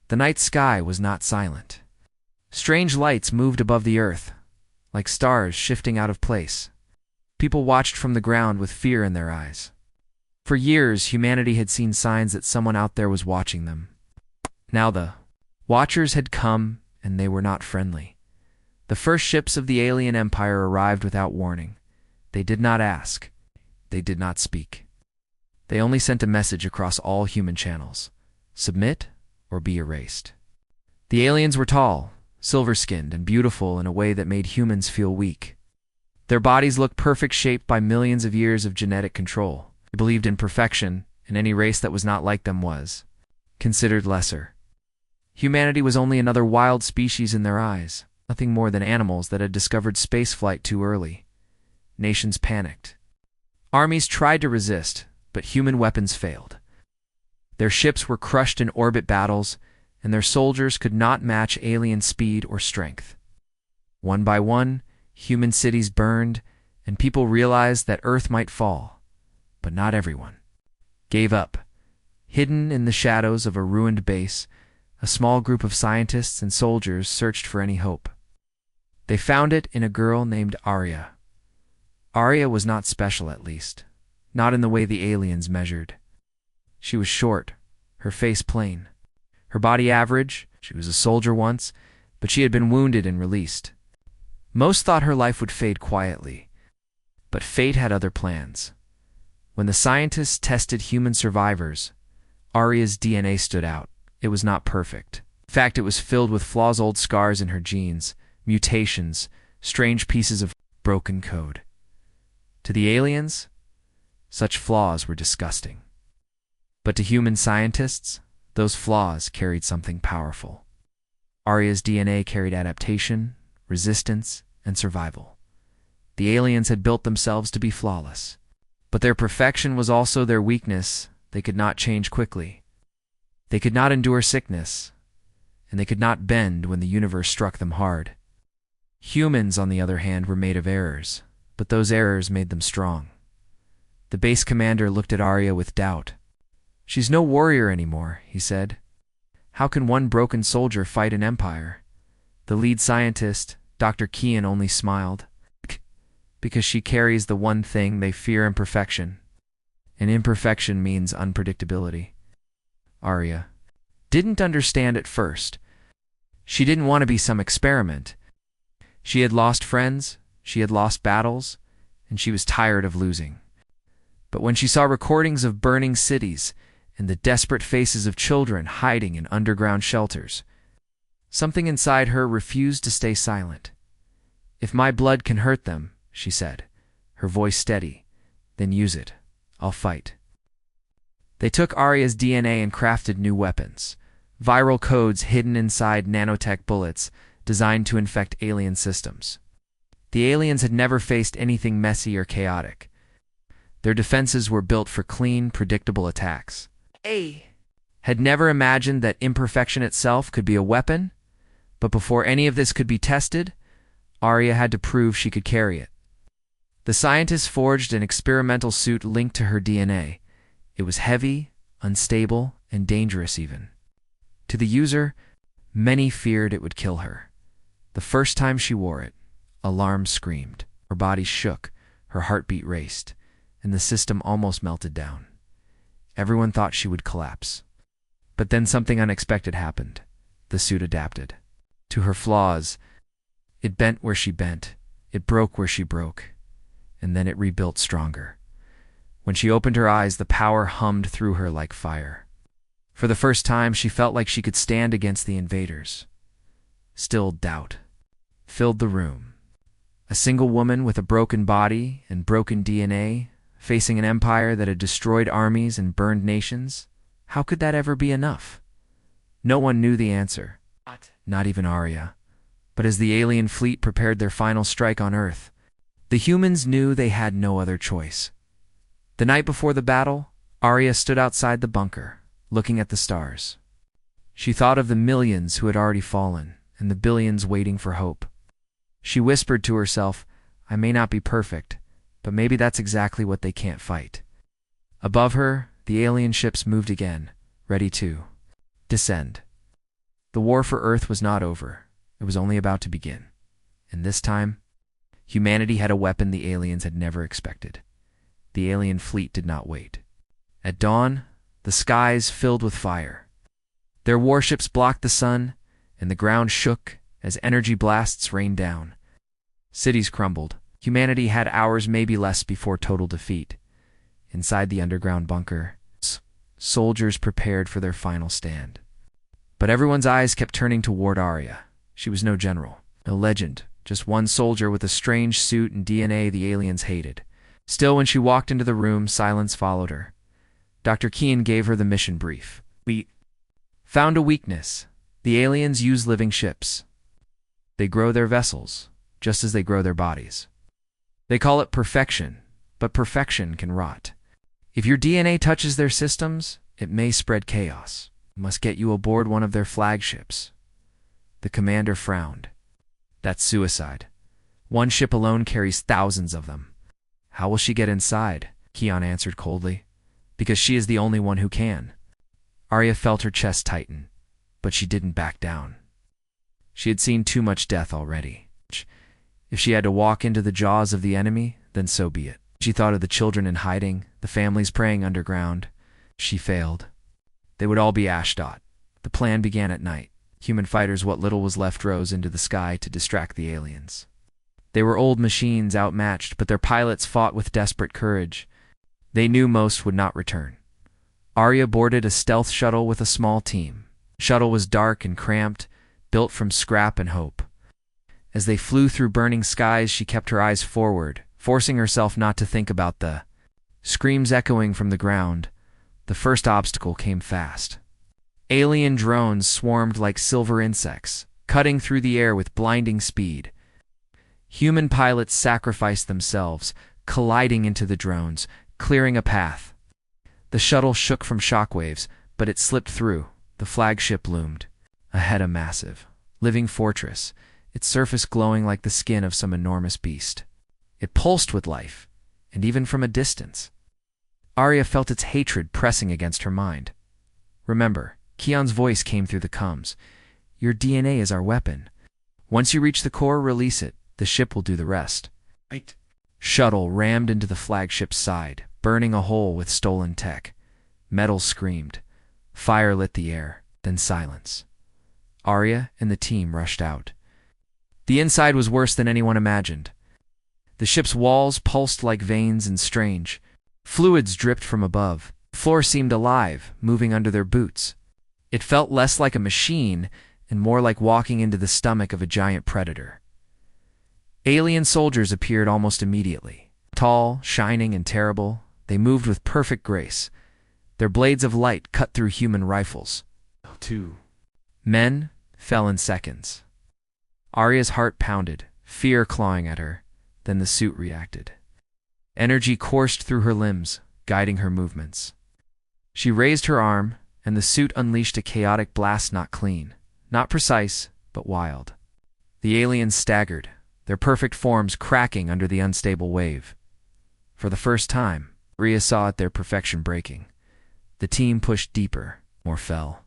The night sky was not silent. Strange lights moved above the earth, like stars shifting out of place. People watched from the ground with fear in their eyes. For years, humanity had seen signs that someone out there was watching them. Now the watchers had come, and they were not friendly. The first ships of the alien empire arrived without warning. They did not ask. They did not speak. They only sent a message across all human channels: submit or be erased. The aliens were tall, silver-skinned, and beautiful in a way that made humans feel weak. Their bodies looked perfect, shaped by millions of years of genetic control. They believed in perfection, and any race that was not like them was considered lesser. Humanity was only another wild species in their eyes, nothing more than animals that had discovered spaceflight too early. Nations panicked. Armies tried to resist, but human weapons failed. Their ships were crushed in orbit battles, and their soldiers could not match alien speed or strength. One by one, human cities burned, and people realized that Earth might fall, but not everyone gave up. Hidden in the shadows of a ruined base, a small group of scientists and soldiers searched for any hope. They found it in a girl named Arya. Arya was not special, at least, not in the way the aliens measured. She was short, her face plain, her body average. She was a soldier once, but she had been wounded and released. Most thought her life would fade quietly, but fate had other plans. When the scientists tested human survivors, Arya's DNA stood out. It was not perfect. In fact, it was filled with flaws, old scars in her genes, mutations, strange pieces of broken code. To the aliens, such flaws were disgusting. But to human scientists, those flaws carried something powerful. Arya's DNA carried adaptation, resistance, and survival. The aliens had built themselves to be flawless. But their perfection was also their weakness. They could not change quickly. They could not endure sickness, and they could not bend when the universe struck them hard. Humans, on the other hand, were made of errors, but those errors made them strong. The base commander looked at Arya with doubt. "She's no warrior anymore," he said. "How can one broken soldier fight an empire?" The lead scientist, Dr. Kian, only smiled. "Because she carries the one thing they fear: imperfection. And imperfection means unpredictability." Arya didn't understand at first. She didn't want to be some experiment. She had lost friends, she had lost battles, and she was tired of losing. But when she saw recordings of burning cities and the desperate faces of children hiding in underground shelters, something inside her refused to stay silent. "If my blood can hurt them," she said, her voice steady, "then use it. I'll fight." They took Arya's DNA and crafted new weapons, viral codes hidden inside nanotech bullets designed to infect alien systems. The aliens had never faced anything messy or chaotic. Their defenses were built for clean, predictable attacks. Had never imagined that imperfection itself could be a weapon, but before any of this could be tested, Arya had to prove she could carry it. The scientists forged an experimental suit linked to her DNA. It was heavy, unstable, and dangerous even. To the user, many feared it would kill her. The first time she wore it, alarms screamed, her body shook, her heartbeat raced, and the system almost melted down. Everyone thought she would collapse. But then something unexpected happened. The suit adapted to her flaws. It bent where she bent, it broke where she broke, and then it rebuilt stronger. When she opened her eyes, the power hummed through her like fire. For the first time, she felt like she could stand against the invaders. Still, doubt filled the room. A single woman with a broken body and broken DNA, facing an empire that had destroyed armies and burned nations. How could that ever be enough? No one knew the answer, not even Arya. But as the alien fleet prepared their final strike on Earth, the humans knew they had no other choice. The night before the battle, Arya stood outside the bunker, looking at the stars. She thought of the millions who had already fallen, and the billions waiting for hope. She whispered to herself, "I may not be perfect, but maybe that's exactly what they can't fight." Above her, the alien ships moved again, ready to descend. The war for Earth was not over. It was only about to begin. And this time, humanity had a weapon the aliens had never expected. The alien fleet did not wait. At dawn, the skies filled with fire. Their warships blocked the sun, and the ground shook as energy blasts rained down. Cities crumbled. Humanity had hours, maybe less, before total defeat. Inside the underground bunker, soldiers prepared for their final stand. But everyone's eyes kept turning toward Arya. She was no general, no legend, just one soldier with a strange suit and DNA the aliens hated. Still, when she walked into the room, silence followed her. Dr. Kean gave her the mission brief. We found a weakness. The aliens use living ships. They grow their vessels, just as they grow their bodies. They call it perfection, but perfection can rot. If your DNA touches their systems, it may spread chaos. We must get you aboard one of their flagships. The commander frowned. That's suicide. One ship alone carries thousands of them. How will she get inside? Keon answered coldly. Because she is the only one who can. Arya felt her chest tighten, but she didn't back down. She had seen too much death already. If she had to walk into the jaws of the enemy, then so be it. She thought of the children in hiding, the families praying underground. She failed. They would all be Ashdod. The plan began at night. Human fighters, what little was left, rose into the sky to distract the aliens. They were old machines, outmatched, but their pilots fought with desperate courage. They knew most would not return. Arya boarded a stealth shuttle with a small team. The shuttle was dark and cramped, built from scrap and hope. As they flew through burning skies, she kept her eyes forward, forcing herself not to think about the screams echoing from the ground. The first obstacle came fast. Alien drones swarmed like silver insects, cutting through the air with blinding speed. Human pilots sacrificed themselves, colliding into the drones, clearing a path. The shuttle shook from shockwaves, but it slipped through. The flagship loomed. Ahead, a massive, living fortress, its surface glowing like the skin of some enormous beast. It pulsed with life, and even from a distance. Arya felt its hatred pressing against her mind. Remember, Keon's voice came through the comms. Your DNA is our weapon. Once you reach the core, release it. The ship will do the rest. Right. Shuttle rammed into the flagship's side, burning a hole with stolen tech. Metal screamed. Fire lit the air, then silence. Arya and the team rushed out. The inside was worse than anyone imagined. The ship's walls pulsed like veins and strange. Fluids dripped from above. The floor seemed alive, moving under their boots. It felt less like a machine and more like walking into the stomach of a giant predator. Alien soldiers appeared almost immediately. Tall, shining, and terrible, they moved with perfect grace. Their blades of light cut through human rifles. 2 men fell in seconds. Arya's heart pounded, fear clawing at her. Then the suit reacted. Energy coursed through her limbs, guiding her movements. She raised her arm, and the suit unleashed a chaotic blast, not clean, not precise, but wild. The aliens staggered, their perfect forms cracking under the unstable wave. For the first time, Arya saw their perfection breaking. The team pushed deeper, more fell.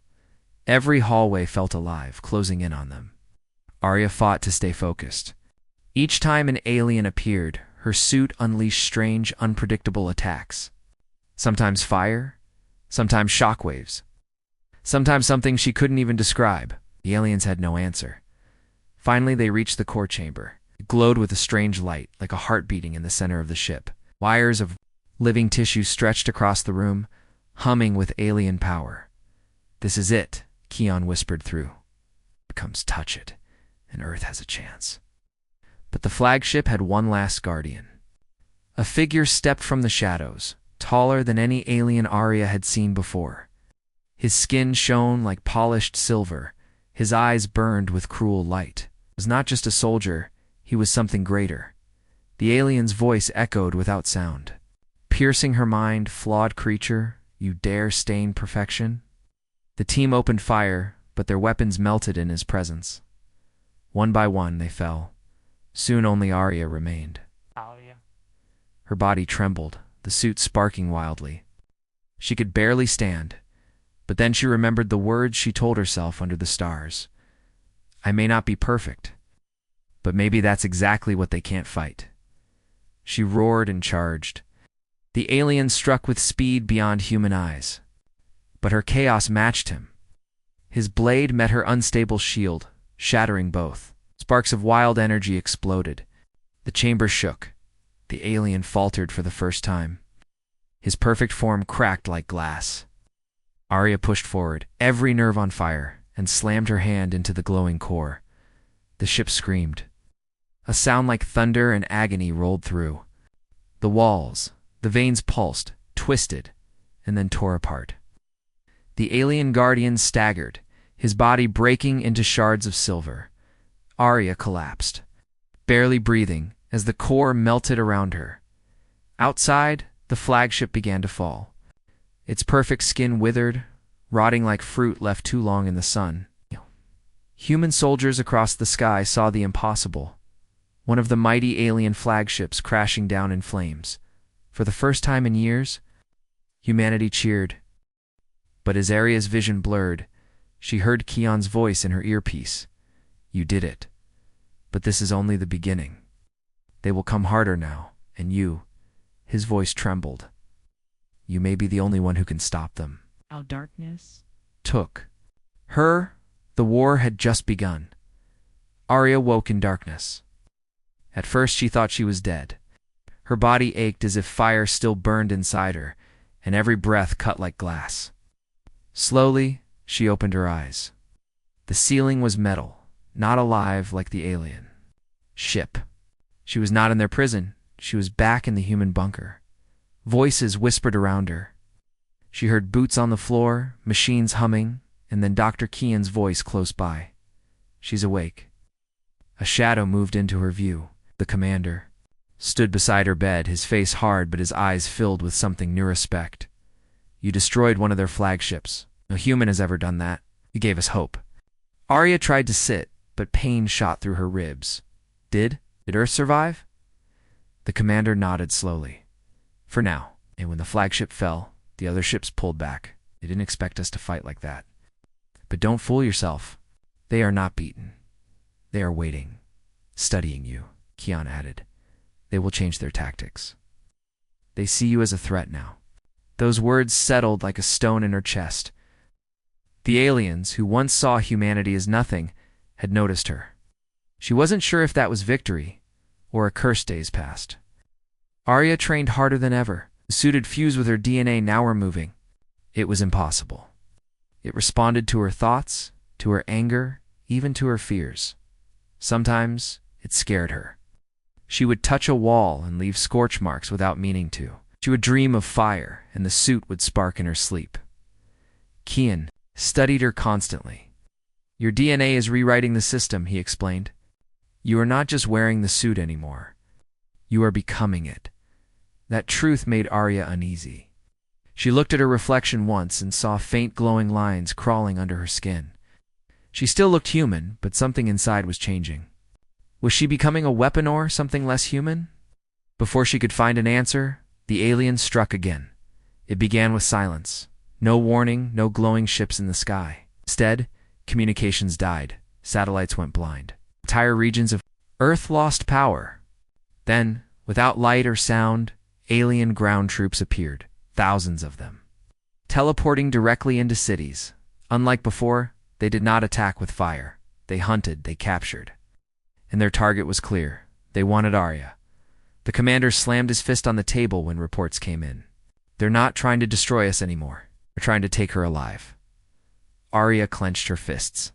Every hallway felt alive, closing in on them. Arya fought to stay focused. Each time an alien appeared, her suit unleashed strange, unpredictable attacks. Sometimes fire, sometimes shockwaves, sometimes something she couldn't even describe. The aliens had no answer. Finally, they reached the core chamber. It glowed with a strange light, like a heart beating in the center of the ship. Wires of living tissue stretched across the room, humming with alien power. This is it, Keon whispered through. Comes touch it, and Earth has a chance. But the flagship had one last guardian. A figure stepped from the shadows, taller than any alien Arya had seen before. His skin shone like polished silver. His eyes burned with cruel light. He was not just a soldier, he was something greater. The alien's voice echoed without sound. Piercing her mind, flawed creature, you dare stain perfection? The team opened fire, but their weapons melted in his presence. One by one, they fell. Soon only Arya remained. Her body trembled, the suit sparking wildly. She could barely stand. But then she remembered the words she told herself under the stars. I may not be perfect, but maybe that's exactly what they can't fight. She roared and charged. The alien struck with speed beyond human eyes, but her chaos matched him. His blade met her unstable shield, shattering both. Sparks of wild energy exploded. The chamber shook. The alien faltered for the first time. His perfect form cracked like glass. Arya pushed forward, every nerve on fire, and slammed her hand into the glowing core. The ship screamed. A sound like thunder and agony rolled through. The walls, the veins pulsed, twisted, and then tore apart. The alien guardian staggered, his body breaking into shards of silver. Arya collapsed, barely breathing as the core melted around her. Outside, the flagship began to fall. Its perfect skin withered, rotting like fruit left too long in the sun. Human soldiers across the sky saw the impossible. One of the mighty alien flagships crashing down in flames. For the first time in years, humanity cheered. But as Arya's vision blurred, she heard Kion's voice in her earpiece. You did it. But this is only the beginning. They will come harder now, and you, his voice trembled. You may be the only one who can stop them. Our darkness took her. The war had just begun. Arya woke in darkness. At first she thought she was dead. Her body ached as if fire still burned inside her, and every breath cut like glass. Slowly, she opened her eyes. The ceiling was metal, not alive like the alien ship. She was not in their prison. She was back in the human bunker. Voices whispered around her. She heard boots on the floor, machines humming, and then Dr. Kion's voice close by. She's awake. A shadow moved into her view. The commander stood beside her bed, his face hard but his eyes filled with something new respect. You destroyed one of their flagships. No human has ever done that. You gave us hope. Arya tried to sit, but pain shot through her ribs. Did Earth survive? The commander nodded slowly. For now. And when the flagship fell, the other ships pulled back. They didn't expect us to fight like that. But don't fool yourself. They are not beaten. They are waiting, studying you, Kion added. They will change their tactics. They see you as a threat now. Those words settled like a stone in her chest. The aliens, who once saw humanity as nothing, had noticed her. She wasn't sure if that was victory or a curse days past. Arya trained harder than ever. The suit had fused with her DNA now were moving. It was impossible. It responded to her thoughts, to her anger, even to her fears. Sometimes it scared her. She would touch a wall and leave scorch marks without meaning to. She would dream of fire, and the suit would spark in her sleep. Kion studied her constantly. Your DNA is rewriting the system, he explained. You are not just wearing the suit anymore. You are becoming it. That truth made Arya uneasy. She looked at her reflection once and saw faint glowing lines crawling under her skin. She still looked human, but something inside was changing. Was she becoming a weapon or something less human? Before she could find an answer, the alien struck again. It began with silence. No warning, no glowing ships in the sky. Instead, communications died. Satellites went blind. Entire regions of Earth lost power. Then, without light or sound, alien ground troops appeared, thousands of them, teleporting directly into cities. Unlike before, they did not attack with fire. They hunted, they captured. And their target was clear. They wanted Arya. The commander slammed his fist on the table when reports came in. They're not trying to destroy us anymore. They're trying to take her alive. Arya clenched her fists.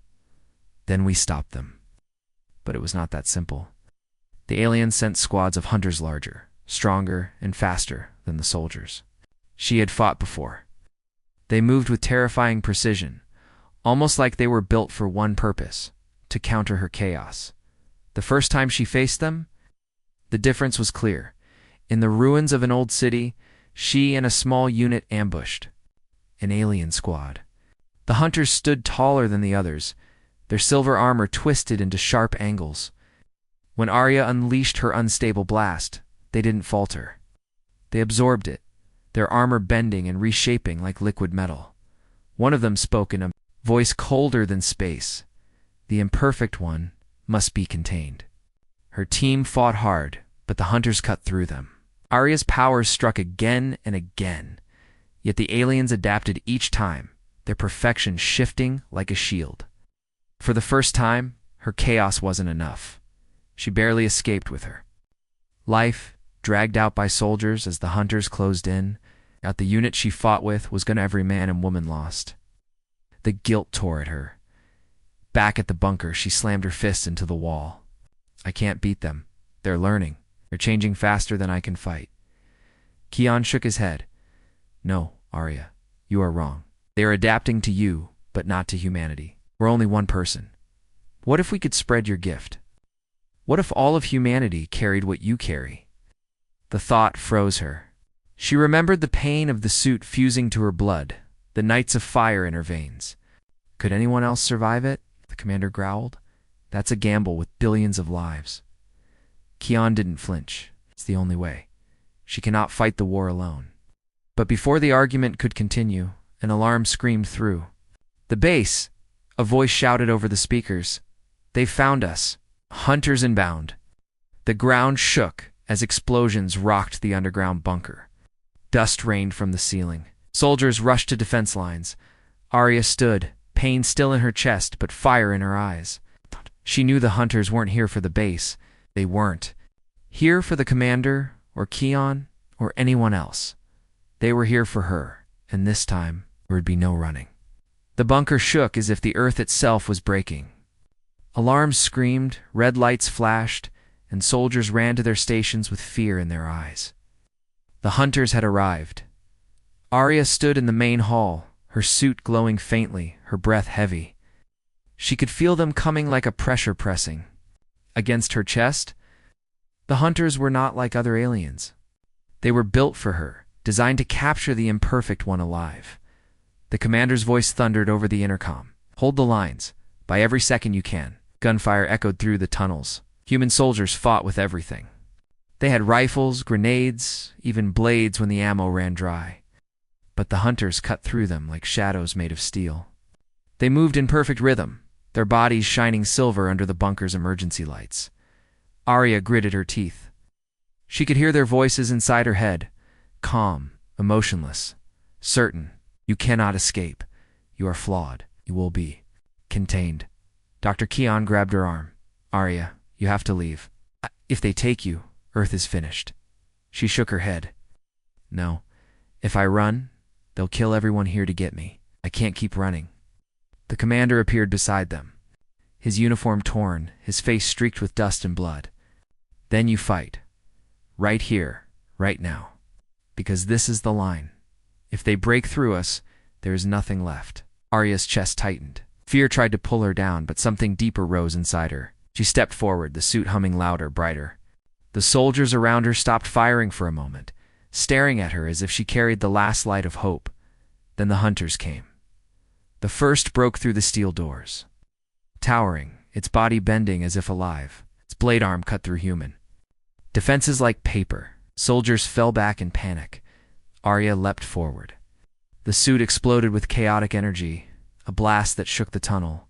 Then we stopped them. But it was not that simple. The aliens sent squads of hunters larger, stronger, and faster than the soldiers she had fought before. They moved with terrifying precision, almost like they were built for one purpose, to counter her chaos. The first time she faced them, the difference was clear. In the ruins of an old city, she and a small unit ambushed an alien squad. The hunters stood taller than the others, their silver armor twisted into sharp angles. When Arya unleashed her unstable blast, they didn't falter. They absorbed it, their armor bending and reshaping like liquid metal. One of them spoke in a voice colder than space. The imperfect one must be contained. Her team fought hard, but the hunters cut through them. Arya's powers struck again and again, yet the aliens adapted each time, their perfection shifting like a shield. For the first time, her chaos wasn't enough. She barely escaped with her life, dragged out by soldiers as the hunters closed in. At the unit she fought with was gonna every man and woman lost. The guilt tore at her. Back at the bunker, she slammed her fists into the wall. I can't beat them. They're learning. They're changing faster than I can fight. Kion shook his head. No, Arya, you are wrong. They are adapting to you, but not to humanity. We're only one person. What if we could spread your gift? What if all of humanity carried what you carry? The thought froze her. She remembered the pain of the suit fusing to her blood, the nights of fire in her veins. Could anyone else survive it? The commander growled. That's a gamble with billions of lives. Kion didn't flinch. It's the only way. She cannot fight the war alone. But before the argument could continue, an alarm screamed through. The base! A voice shouted over the speakers. They've found us. Hunters inbound. The ground shook as explosions rocked the underground bunker. Dust rained from the ceiling. Soldiers rushed to defense lines. Arya stood, pain still in her chest but fire in her eyes. She knew the hunters weren't here for the base. They weren't here for the commander or Kion or anyone else. They were here for her, and this time there would be no running. The bunker shook as if the earth itself was breaking. Alarms screamed, red lights flashed, and soldiers ran to their stations with fear in their eyes. The hunters had arrived. Arya stood in the main hall, her suit glowing faintly, her breath heavy. She could feel them coming like a pressure pressing against her chest. The hunters were not like other aliens. They were built for her, designed to capture the imperfect one alive. The commander's voice thundered over the intercom. Hold the lines. By every second you can. Gunfire echoed through the tunnels. Human soldiers fought with everything. They had rifles, grenades, even blades when the ammo ran dry. But the hunters cut through them like shadows made of steel. They moved in perfect rhythm, their bodies shining silver under the bunker's emergency lights. Arya gritted her teeth. She could hear their voices inside her head, calm, emotionless, certain. You cannot escape. You are flawed. You will be contained. Dr. Kion grabbed her arm. Arya, you have to leave. If they take you, Earth is finished. She shook her head. No. If I run, they'll kill everyone here to get me. I can't keep running. The commander appeared beside them, his uniform torn, his face streaked with dust and blood. Then you fight. Right here, right now. Because this is the line. If they break through us, there is nothing left. Arya's chest tightened. Fear tried to pull her down, but something deeper rose inside her. She stepped forward, the suit humming louder, brighter. The soldiers around her stopped firing for a moment, staring at her as if she carried the last light of hope. Then the hunters came. The first broke through the steel doors. Towering, its body bending as if alive, its blade arm cut through human. Defenses like paper. Soldiers fell back in panic. Arya leapt forward. The suit exploded with chaotic energy, a blast that shook the tunnel.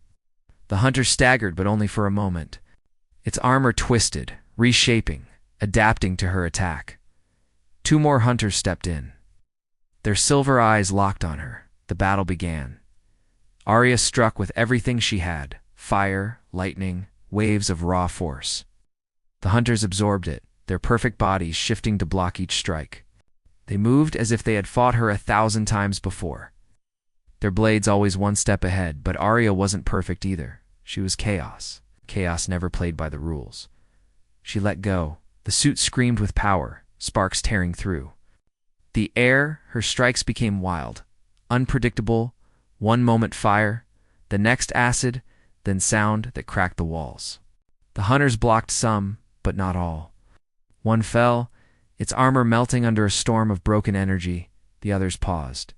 The hunter staggered, but only for a moment. Its armor twisted, reshaping, adapting to her attack. Two more hunters stepped in. Their silver eyes locked on her. The battle began. Arya struck with everything she had, fire, lightning, waves of raw force. The hunters absorbed it, their perfect bodies shifting to block each strike. They moved as if they had fought her 1,000 times before. Their blades always one step ahead, but Arya wasn't perfect either. She was chaos. Chaos never played by the rules. She let go. The suit screamed with power, sparks tearing through. The air, her strikes became wild, unpredictable, one moment fire, the next acid, then sound that cracked the walls. The hunters blocked some, but not all. One fell, its armor melting under a storm of broken energy. The others paused.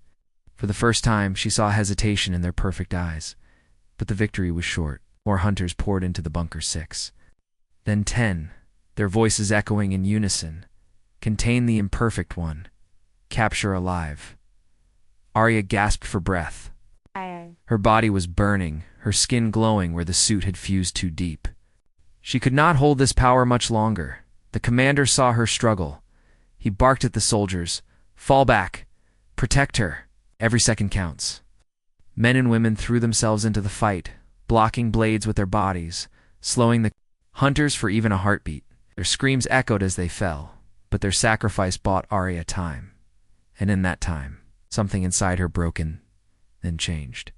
For the first time, she saw hesitation in their perfect eyes. But the victory was short. More hunters poured into the bunker 6. Then 10, their voices echoing in unison. Contain the imperfect one. Capture alive. Arya gasped for breath. Her body was burning, her skin glowing where the suit had fused too deep. She could not hold this power much longer. The commander saw her struggle. He barked at the soldiers. "Fall back! Protect her! Every second counts." Men and women threw themselves into the fight, blocking blades with their bodies, slowing the hunters for even a heartbeat. Their screams echoed as they fell, but their sacrifice bought Arya time. And in that time, something inside her broken, then changed.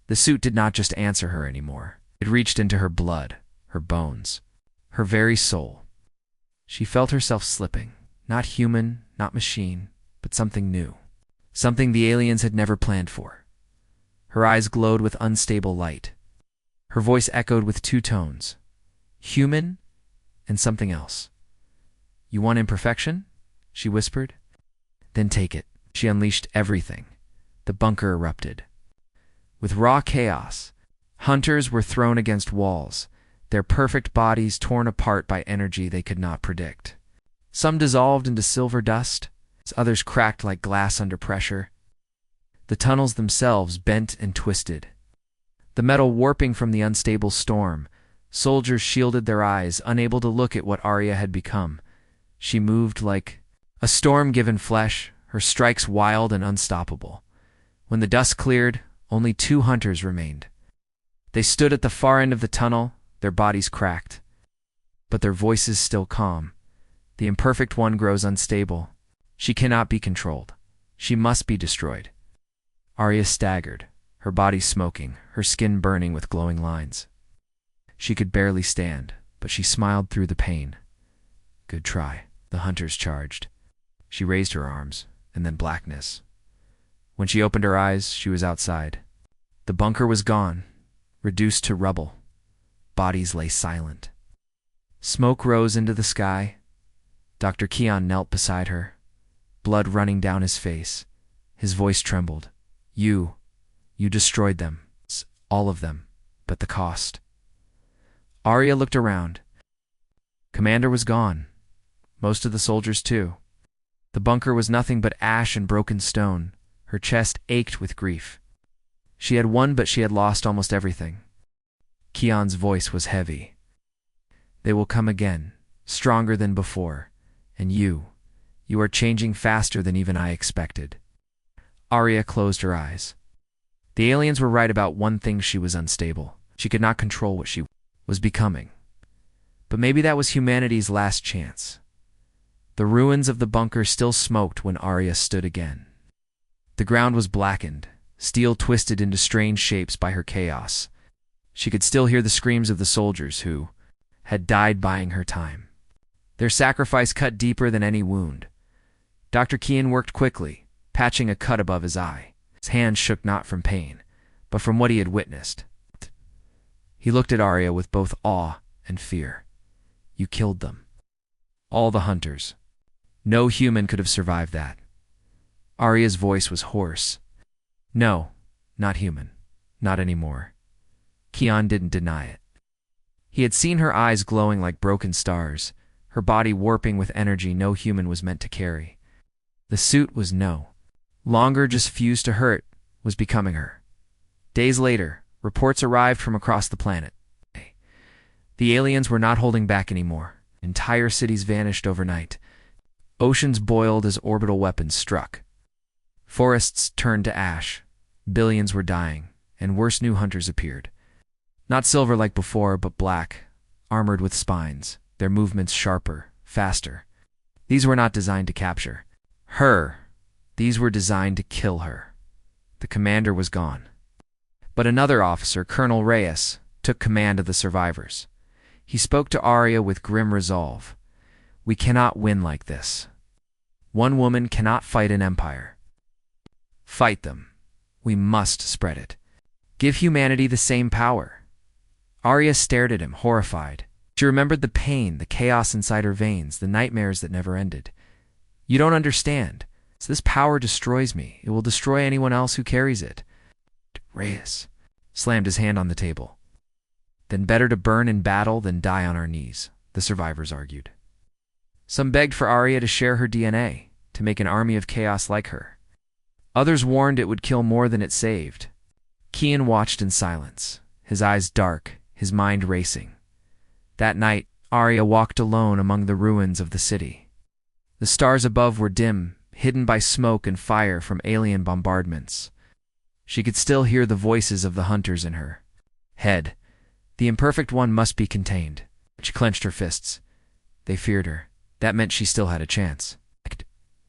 The suit did not just answer her anymore. It reached into her blood, her bones, her very soul. She felt herself slipping, not human, not machine, but something new, something the aliens had never planned for. Her eyes glowed with unstable light. Her voice echoed with two tones, human and something else. "You want imperfection?" she whispered. "Then take it." She unleashed everything. The bunker erupted. With raw chaos, hunters were thrown against walls, their perfect bodies torn apart by energy they could not predict. Some dissolved into silver dust, others cracked like glass under pressure. The tunnels themselves bent and twisted, the metal warping from the unstable storm. Soldiers shielded their eyes, unable to look at what Arya had become. She moved like a storm-given flesh, her strikes wild and unstoppable. When the dust cleared, only 2 hunters remained. They stood at the far end of the tunnel, their bodies cracked, but their voices still calm. "The imperfect one grows unstable. She cannot be controlled. She must be destroyed." Arya staggered, her body smoking, her skin burning with glowing lines. She could barely stand, but she smiled through the pain. "Good try." The hunters charged. She raised her arms, and then blackness. When she opened her eyes, she was outside. The bunker was gone, reduced to rubble. Bodies lay silent. Smoke rose into the sky. Dr. Keon knelt beside her, blood running down his face. His voice trembled. You destroyed them, all of them, but the cost." Arya looked around. Commander was gone. Most of the soldiers, too. The bunker was nothing but ash and broken stone. Her chest ached with grief. She had won, but she had lost almost everything. Keon's voice was heavy. "They will come again, stronger than before. And you are changing faster than even I expected." Arya closed her eyes. The aliens were right about one thing: she was unstable. She could not control what she was becoming. But maybe that was humanity's last chance. The ruins of the bunker still smoked when Arya stood again. The ground was blackened, steel twisted into strange shapes by her chaos. She could still hear the screams of the soldiers who had died buying her time. Their sacrifice cut deeper than any wound. Dr. Keon worked quickly, patching a cut above his eye. His hands shook not from pain, but from what he had witnessed. He looked at Arya with both awe and fear. "You killed them. All the hunters. No human could have survived that." Arya's voice was hoarse. "No, not human. Not anymore." Keon didn't deny it. He had seen her eyes glowing like broken stars, her body warping with energy no human was meant to carry. The suit was no longer just fused to her, it was becoming her. Days later, reports arrived from across the planet. The aliens were not holding back anymore. Entire cities vanished overnight. Oceans boiled as orbital weapons struck. Forests turned to ash. Billions were dying, and worse, new hunters appeared. Not silver like before, but black, armored with spines, their movements sharper, faster. These were not designed to capture her. These were designed to kill her. The commander was gone. But another officer, Colonel Reyes, took command of the survivors. He spoke to Arya with grim resolve. "We cannot win like this. One woman cannot fight an empire. Fight them. We must spread it. Give humanity the same power." Arya stared at him, horrified. She remembered the pain, the chaos inside her veins, the nightmares that never ended. "You don't understand. This power destroys me. It will destroy anyone else who carries it." Reyes slammed his hand on the table. "Then better to burn in battle than die on our knees," the survivors argued. Some begged for Arya to share her DNA, to make an army of chaos like her. Others warned it would kill more than it saved. Kian watched in silence, his eyes dark, his mind racing. That night, Arya walked alone among the ruins of the city. The stars above were dim, hidden by smoke and fire from alien bombardments. She could still hear the voices of the hunters in her head. The imperfect one must be contained. She clenched her fists. They feared her. That meant she still had a chance.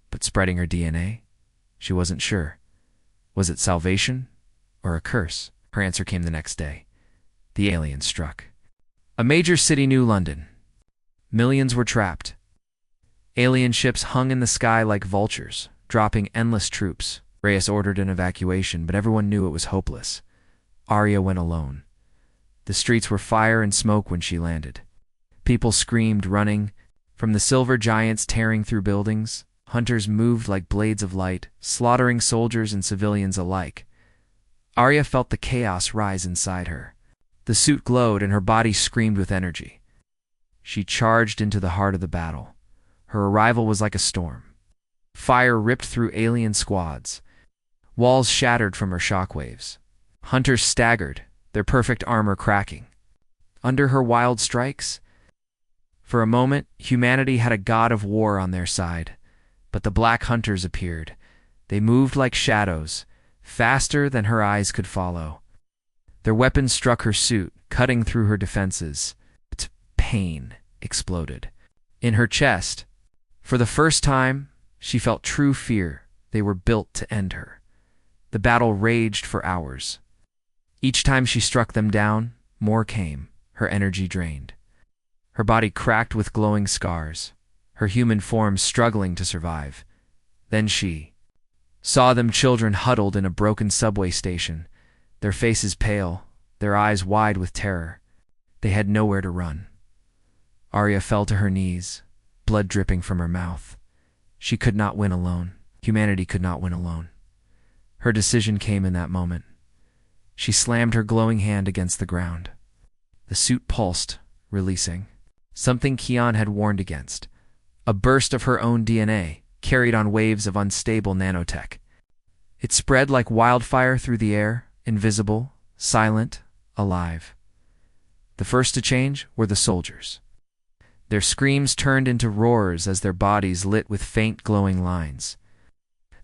But spreading her DNA? She wasn't sure. Was it salvation or a curse? Her answer came the next day. The alien struck. A major city, New London. Millions were trapped. Alien ships hung in the sky like vultures, dropping endless troops. Reyes ordered an evacuation, but everyone knew it was hopeless. Arya went alone. The streets were fire and smoke when she landed. People screamed, running. From the silver giants tearing through buildings, hunters moved like blades of light, slaughtering soldiers and civilians alike. Arya felt the chaos rise inside her. The suit glowed and her body screamed with energy. She charged into the heart of the battle. Her arrival was like a storm. Fire ripped through alien squads. Walls shattered from her shockwaves. Hunters staggered, their perfect armor cracking. Under her wild strikes, for a moment, humanity had a god of war on their side. But the black hunters appeared. They moved like shadows, faster than her eyes could follow. Their weapons struck her suit, cutting through her defenses. Pain exploded. In her chest, for the first time, she felt true fear. They were built to end her. The battle raged for hours. Each time she struck them down, more came, her energy drained. Her body cracked with glowing scars, her human form struggling to survive. Then she saw them, children huddled in a broken subway station, their faces pale, their eyes wide with terror. They had nowhere to run. Arya fell to her knees, blood dripping from her mouth. She could not win alone. Humanity could not win alone. Her decision came in that moment. She slammed her glowing hand against the ground. The suit pulsed, releasing. Something Kian had warned against. A burst of her own DNA, carried on waves of unstable nanotech. It spread like wildfire through the air, invisible, silent, alive. The first to change were the soldiers. Their screams turned into roars as their bodies lit with faint glowing lines.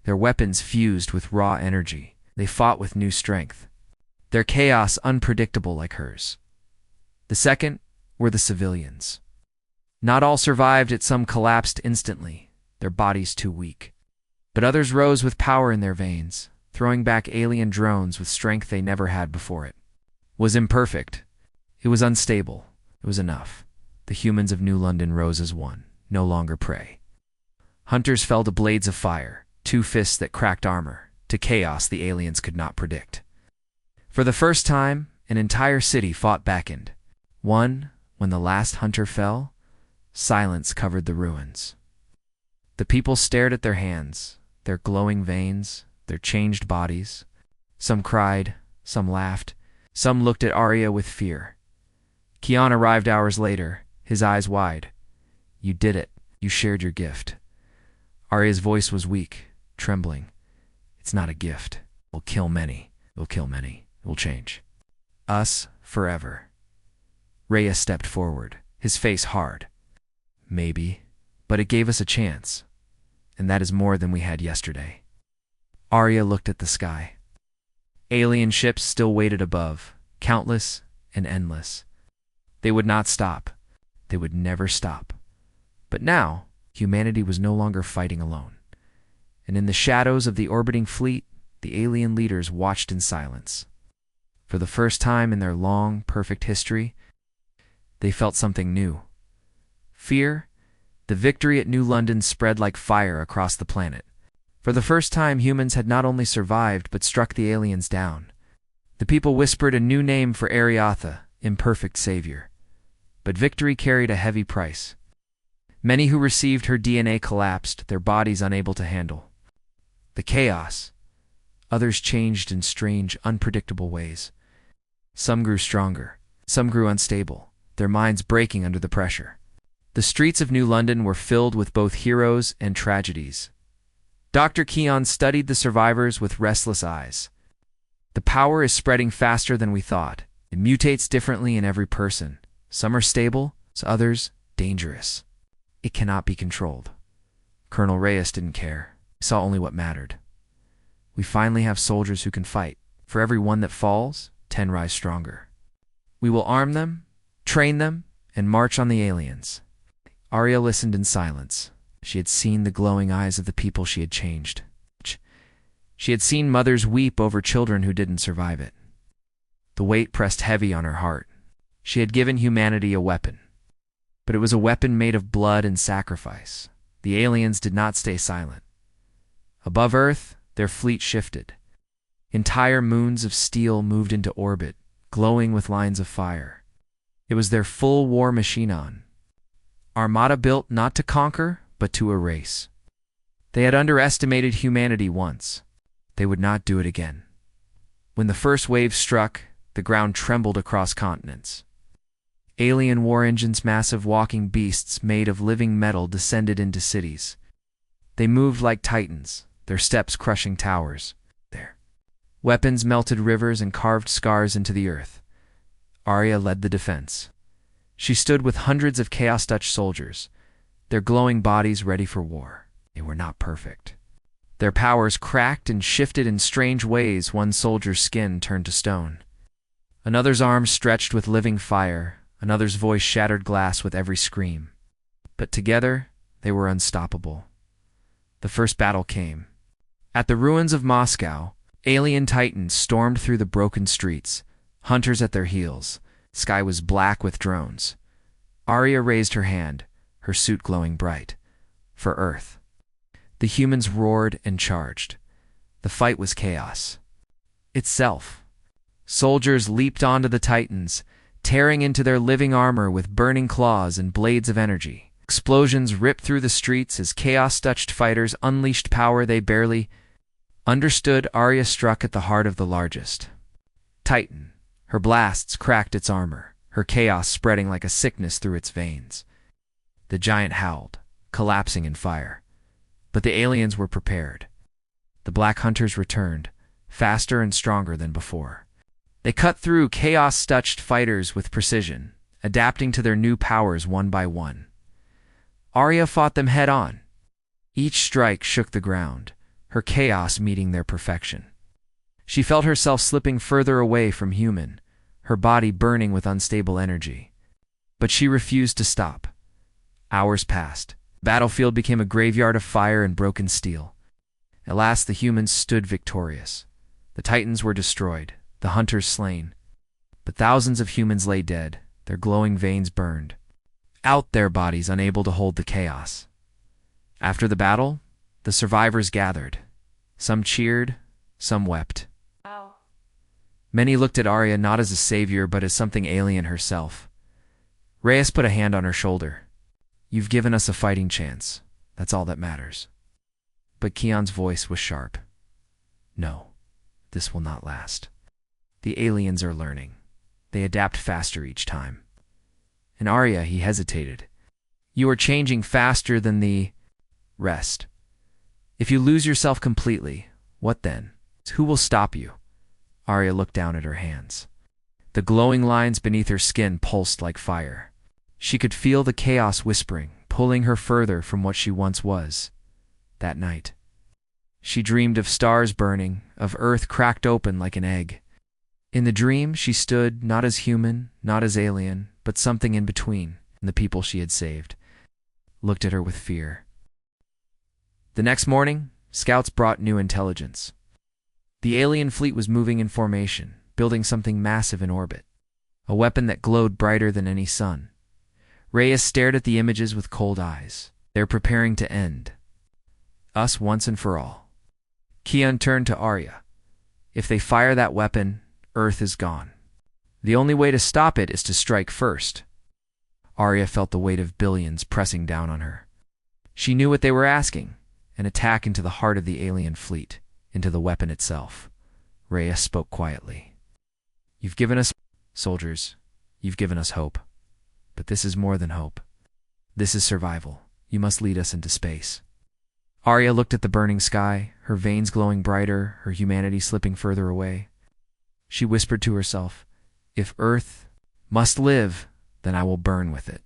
Their weapons fused with raw energy. They fought with new strength. Their chaos unpredictable like hers. The second were the civilians. Not all survived it, some collapsed instantly, their bodies too weak. But others rose with power in their veins, throwing back alien drones with strength they never had before. It was imperfect. It was unstable. It was enough. The humans of New London rose as one, no longer prey. Hunters fell to blades of fire, two fists that cracked armor, to chaos the aliens could not predict. For the first time, an entire city fought back and when the last hunter fell, silence covered the ruins. The people stared at their hands, their glowing veins, their changed bodies. Some cried, some laughed, some looked at Arya with fear. Kian arrived hours later, his eyes wide. You did it. You shared your gift. Arya's voice was weak, trembling. It's not a gift. It will kill many. It will kill many. It will change us forever. Reyes stepped forward, his face hard. Maybe, but it gave us a chance, and that is more than we had yesterday. Arya looked at the sky. Alien ships still waited above, countless and endless. They would not stop. They would never stop. But now, humanity was no longer fighting alone. And in the shadows of the orbiting fleet, the alien leaders watched in silence. For the first time in their long, perfect history, they felt something new. Fear. The victory at New London spread like fire across the planet. For the first time, humans had not only survived but struck the aliens down. The people whispered a new name for Ariatha, imperfect savior. But victory carried a heavy price. Many who received her DNA collapsed, their bodies unable to handle the chaos. Others changed in strange, unpredictable ways. Some grew stronger. Some grew unstable, their minds breaking under the pressure. The streets of New London were filled with both heroes and tragedies. Dr. Kian studied the survivors with restless eyes. The power is spreading faster than we thought. It mutates differently in every person. Some are stable, so others dangerous. It cannot be controlled. Colonel Reyes didn't care. He saw only what mattered. We finally have soldiers who can fight. For every one that falls, 10 rise stronger. We will arm them, train them, and march on the aliens. Arya listened in silence. She had seen the glowing eyes of the people she had changed. She had seen mothers weep over children who didn't survive it. The weight pressed heavy on her heart. She had given humanity a weapon. But it was a weapon made of blood and sacrifice. The aliens did not stay silent. Above Earth, their fleet shifted. Entire moons of steel moved into orbit, glowing with lines of fire. It was their full war machine on. Armada built not to conquer, but to erase. They had underestimated humanity once. They would not do it again. When the first wave struck, the ground trembled across continents. Alien war engines, massive walking beasts made of living metal, descended into cities. They moved like titans, their steps crushing towers. Their weapons melted rivers and carved scars into the earth. Arya led the defense. She stood with hundreds of Chaos Dutch soldiers, their glowing bodies ready for war. They were not perfect. Their powers cracked and shifted in strange ways. One soldier's skin turned to stone. Another's arms stretched with living fire. Another's voice shattered glass with every scream. But together, they were unstoppable. The first battle came. At the ruins of Moscow, alien titans stormed through the broken streets, hunters at their heels. Sky was black with drones. Arya raised her hand, her suit glowing bright. For Earth. The humans roared and charged. The fight was chaos itself. Soldiers leaped onto the titans, tearing into their living armor with burning claws and blades of energy. Explosions ripped through the streets as chaos-touched fighters unleashed power they barely understood. Arya struck at the heart of the largest titan. Her blasts cracked its armor, her chaos spreading like a sickness through its veins. The giant howled, collapsing in fire. But the aliens were prepared. The Black Hunters returned, faster and stronger than before. They cut through chaos-touched fighters with precision, adapting to their new powers one by one. Arya fought them head-on. Each strike shook the ground, her chaos meeting their perfection. She felt herself slipping further away from human, her body burning with unstable energy. But she refused to stop. Hours passed. The battlefield became a graveyard of fire and broken steel. At last the humans stood victorious. The titans were destroyed, the hunters slain. But thousands of humans lay dead, their glowing veins burned out, their bodies unable to hold the chaos. After the battle, the survivors gathered. Some cheered, some wept. Wow. Many looked at Arya not as a savior but as something alien herself. Reyes put a hand on her shoulder. "You've given us a fighting chance. That's all that matters." But Kion's voice was sharp. "No, this will not last. The aliens are learning. They adapt faster each time." And Arya, he hesitated. "You are changing faster than the rest. If you lose yourself completely, what then? Who will stop you?" Arya looked down at her hands. The glowing lines beneath her skin pulsed like fire. She could feel the chaos whispering, pulling her further from what she once was. That night, she dreamed of stars burning, of Earth cracked open like an egg. In the dream, she stood not as human, not as alien, but something in between, and the people she had saved looked at her with fear. The next morning, scouts brought new intelligence. The alien fleet was moving in formation, building something massive in orbit, a weapon that glowed brighter than any sun. Reyes stared at the images with cold eyes. They're preparing to end us once and for all. Kion turned to Arya. "If they fire that weapon, Earth is gone. The only way to stop it is to strike first." Arya felt the weight of billions pressing down on her. She knew what they were asking, an attack into the heart of the alien fleet, into the weapon itself. Reyes spoke quietly. "You've given us, soldiers, you've given us hope. But this is more than hope. This is survival. You must lead us into space." Arya looked at the burning sky, her veins glowing brighter, her humanity slipping further away. She whispered to herself, "If Earth must live, then I will burn with it."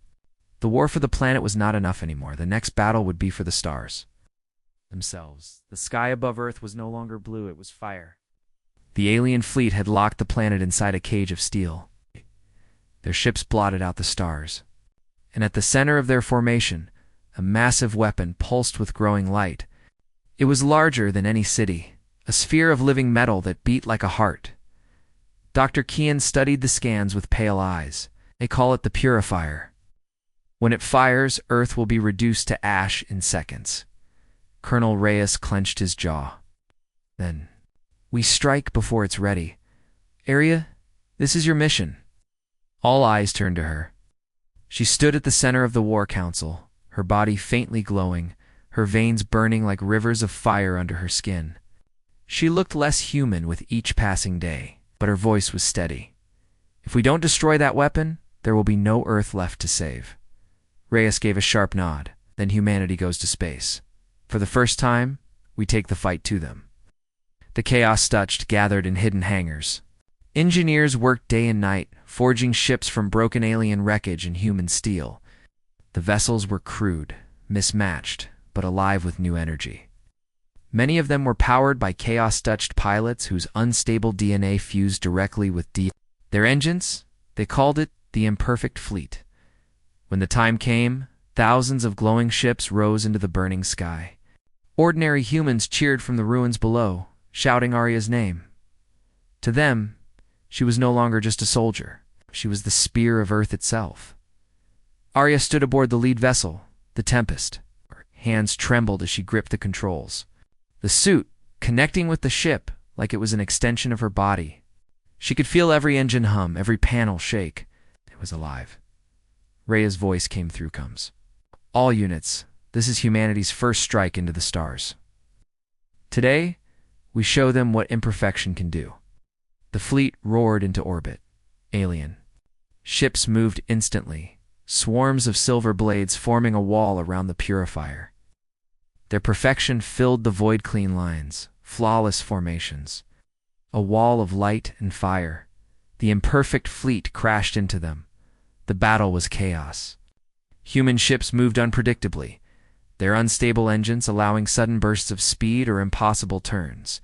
The war for the planet was not enough anymore. The next battle would be for the stars themselves. The sky above Earth was no longer blue, it was fire. The alien fleet had locked the planet inside a cage of steel. Their ships blotted out the stars. And at the center of their formation, a massive weapon pulsed with growing light. It was larger than any city, a sphere of living metal that beat like a heart. Dr. Kian studied the scans with pale eyes. They call it the Purifier. When it fires, Earth will be reduced to ash in seconds. Colonel Reyes clenched his jaw. Then, "We strike before it's ready. Arya, this is your mission." All eyes turned to her. She stood at the center of the War Council, her body faintly glowing, her veins burning like rivers of fire under her skin. She looked less human with each passing day, but her voice was steady. "If we don't destroy that weapon, there will be no Earth left to save." Reyes gave a sharp nod. "Then humanity goes to space. For the first time, we take the fight to them." The chaos touched gathered in hidden hangars. Engineers worked day and night, forging ships from broken alien wreckage and human steel. The vessels were crude, mismatched, but alive with new energy. Many of them were powered by chaos-touched pilots whose unstable DNA fused directly with their engines. They called it the imperfect fleet. When the time came, thousands of glowing ships rose into the burning sky. Ordinary humans cheered from the ruins below, shouting Arya's name. To them, she was no longer just a soldier. She was the spear of Earth itself. Arya stood aboard the lead vessel, the Tempest. Her hands trembled as she gripped the controls. The suit, connecting with the ship like it was an extension of her body. She could feel every engine hum, every panel shake. It was alive. Rhea's voice came through coms. "All units, this is humanity's first strike into the stars. Today, we show them what imperfection can do." The fleet roared into orbit. Alien. Ships moved instantly, swarms of silver blades forming a wall around the Purifier. Their perfection filled the void-clean lines, flawless formations. A wall of light and fire. The imperfect fleet crashed into them. The battle was chaos. Human ships moved unpredictably, their unstable engines allowing sudden bursts of speed or impossible turns.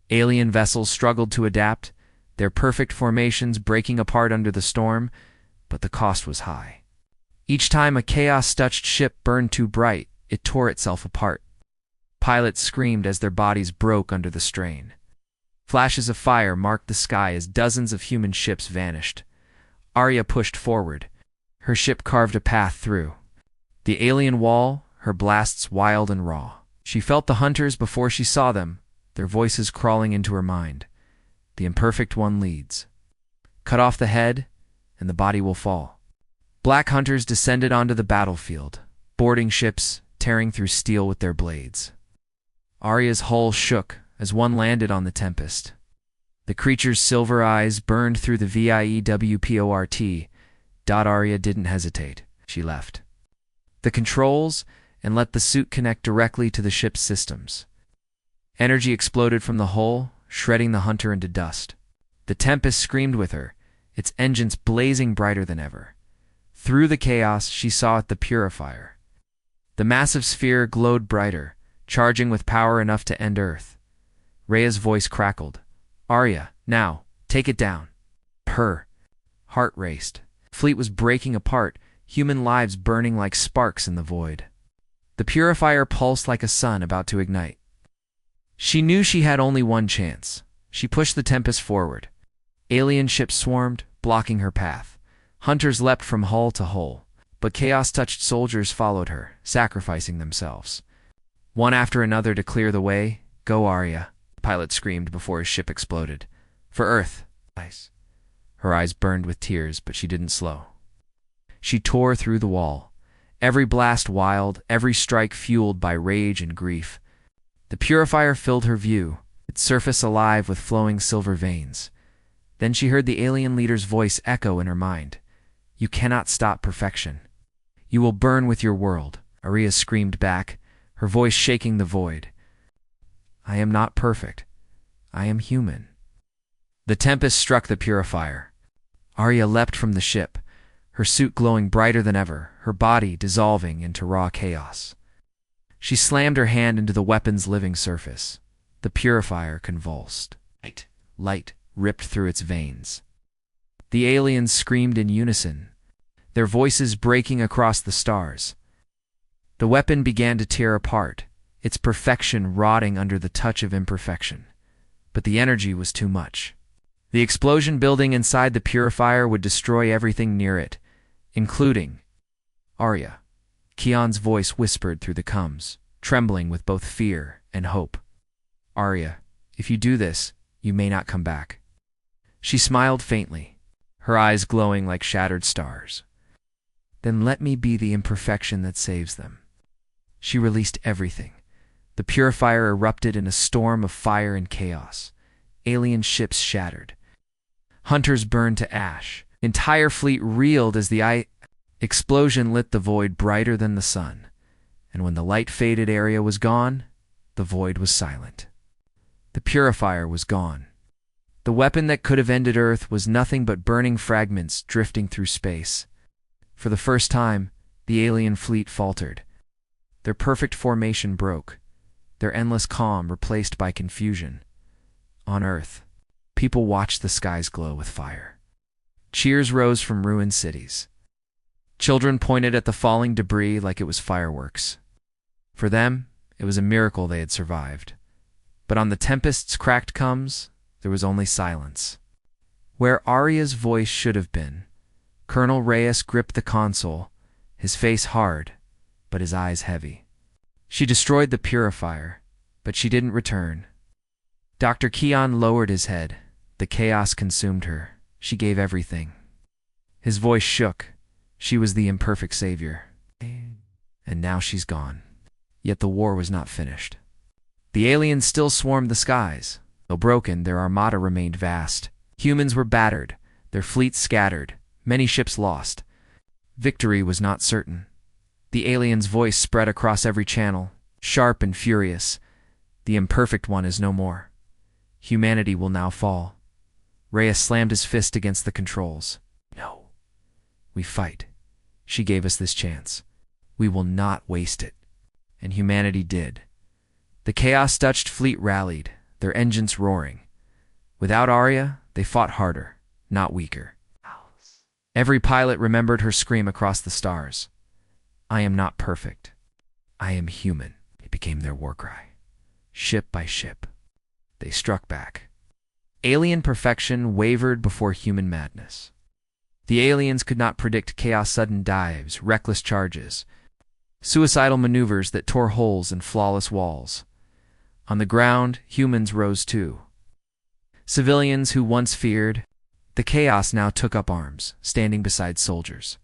Alien vessels struggled to adapt, their perfect formations breaking apart under the storm, but the cost was high. Each time a chaos-touched ship burned too bright, it tore itself apart. Pilots screamed as their bodies broke under the strain. Flashes of fire marked the sky as dozens of human ships vanished. Arya pushed forward. Her ship carved a path through. The alien wall, her blasts wild and raw. She felt the hunters before she saw them, their voices crawling into her mind. The imperfect one leads. Cut off the head, and the body will fall. Black hunters descended onto the battlefield, boarding ships, tearing through steel with their blades. Arya's hull shook as one landed on the Tempest. The creature's silver eyes burned through the VIEWPORT. Arya didn't hesitate. She left the controls and let the suit connect directly to the ship's systems. Energy exploded from the hull, shredding the hunter into dust. The Tempest screamed with her, its engines blazing brighter than ever. Through the chaos, she saw the Purifier. The massive sphere glowed brighter, charging with power enough to end Earth. Rhea's voice crackled. "Arya, now, take it down." Her heart raced. Fleet was breaking apart, human lives burning like sparks in the void. The Purifier pulsed like a sun about to ignite. She knew she had only one chance. She pushed the Tempest forward. Alien ships swarmed, blocking her path. Hunters leapt from hull to hull, but chaos-touched soldiers followed her, sacrificing themselves. One after another to clear the way. "Go, Arya," the pilot screamed before his ship exploded. "For Earth." Her eyes burned with tears, but she didn't slow. She tore through the wall, every blast wild, every strike fueled by rage and grief. The Purifier filled her view, its surface alive with flowing silver veins. Then she heard the alien leader's voice echo in her mind. "You cannot stop perfection. You will burn with your world," Arya screamed back, her voice shaking the void. "I am not perfect. I am human." The tempest struck the purifier. Arya leapt from the ship, her suit glowing brighter than ever, her body dissolving into raw chaos. She slammed her hand into the weapon's living surface. The purifier convulsed. Light ripped through its veins. The aliens screamed in unison, their voices breaking across the stars. The weapon began to tear apart, its perfection rotting under the touch of imperfection. But the energy was too much. The explosion building inside the purifier would destroy everything near it, including Arya. Kion's voice whispered through the coms, trembling with both fear and hope. Arya, if you do this, you may not come back. She smiled faintly, her eyes glowing like shattered stars. Then let me be the imperfection that saves them. She released everything. The purifier erupted in a storm of fire and chaos. Alien ships shattered. Hunters burned to ash. Entire fleet reeled as the explosion lit the void brighter than the sun. And when the light-faded area was gone, the void was silent. The purifier was gone. The weapon that could have ended Earth was nothing but burning fragments drifting through space. For the first time, the alien fleet faltered. Their perfect formation broke, their endless calm replaced by confusion. On Earth, people watched the skies glow with fire. Cheers rose from ruined cities. Children pointed at the falling debris like it was fireworks. For them, it was a miracle they had survived. But on the tempest's cracked coms, there was only silence. Where Arya's voice should have been, Colonel Reyes gripped the console, his face hard, but his eyes heavy. She destroyed the purifier, but she didn't return. Dr. Kion lowered his head. The chaos consumed her. She gave everything. His voice shook. She was the imperfect savior. And now she's gone. Yet the war was not finished. The aliens still swarmed the skies. Though broken, their armada remained vast. Humans were battered, their fleets scattered, many ships lost. Victory was not certain. The alien's voice spread across every channel, sharp and furious. The imperfect one is no more. Humanity will now fall. Reyes slammed his fist against the controls. No. We fight. She gave us this chance. We will not waste it. And humanity did. The chaos-touched fleet rallied, their engines roaring. Without Arya, they fought harder, not weaker. Every pilot remembered her scream across the stars. I am not perfect. I am human. It became their war cry. Ship by ship, they struck back. Alien perfection wavered before human madness. The aliens could not predict chaos' sudden dives, reckless charges, suicidal maneuvers that tore holes in flawless walls. On the ground, humans rose too. Civilians who once feared, the chaos now took up arms, standing beside soldiers.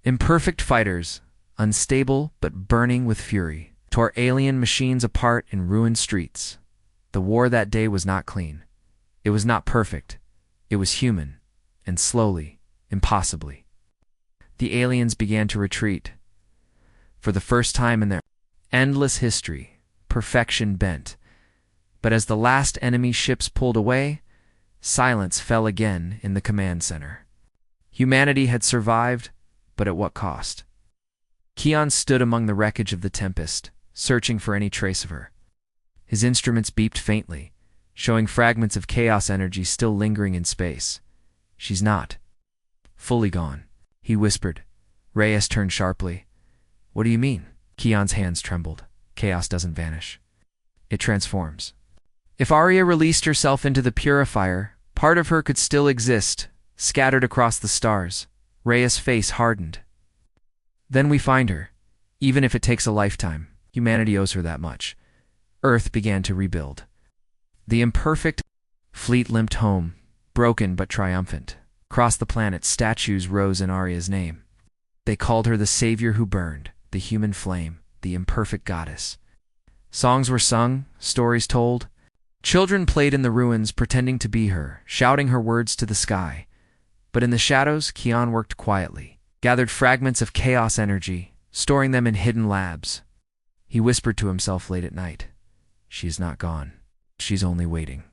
Imperfect fighters, unstable but burning with fury, tore alien machines apart in ruined streets. The war that day was not clean. It was not perfect. It was human, and slowly, impossibly. The aliens began to retreat. For the first time in their endless history, perfection bent. But as the last enemy ships pulled away, silence fell again in the command center. Humanity had survived, but at what cost? Kion stood among the wreckage of the Tempest, searching for any trace of her. His instruments beeped faintly, showing fragments of chaos energy still lingering in space. She's not fully gone, he whispered. Reyes turned sharply. What do you mean? Kion's hands trembled. Chaos doesn't vanish. It transforms. If Arya released herself into the purifier, part of her could still exist, scattered across the stars. Reyes' face hardened. Then we find her. Even if it takes a lifetime, humanity owes her that much. Earth began to rebuild. The imperfect fleet limped home, broken but triumphant. Across the planet, statues rose in Arya's name. They called her the savior who burned, the human flame, the imperfect goddess. Songs were sung, stories told. Children played in the ruins pretending to be her, shouting her words to the sky. But in the shadows, Kion worked quietly, gathered fragments of chaos energy, storing them in hidden labs. He whispered to himself late at night. She is not gone. She's only waiting.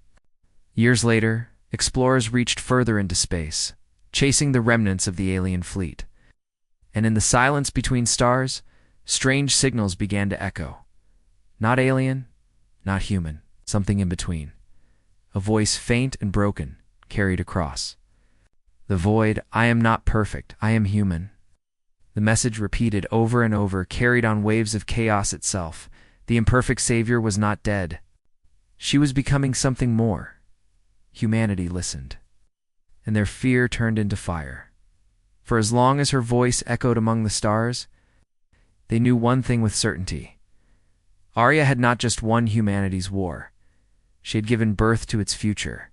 Years later, Explorers reached further into space, chasing the remnants of the alien fleet. And in the silence between stars, strange signals began to echo. Not alien, not human, something in between. A voice faint and broken, carried across. The void, I am not perfect, I am human. The message repeated over and over, carried on waves of chaos itself. The imperfect savior was not dead. She was becoming something more. Humanity listened, and their fear turned into fire. For as long as her voice echoed among the stars, they knew one thing with certainty. Arya had not just won humanity's war. She had given birth to its future.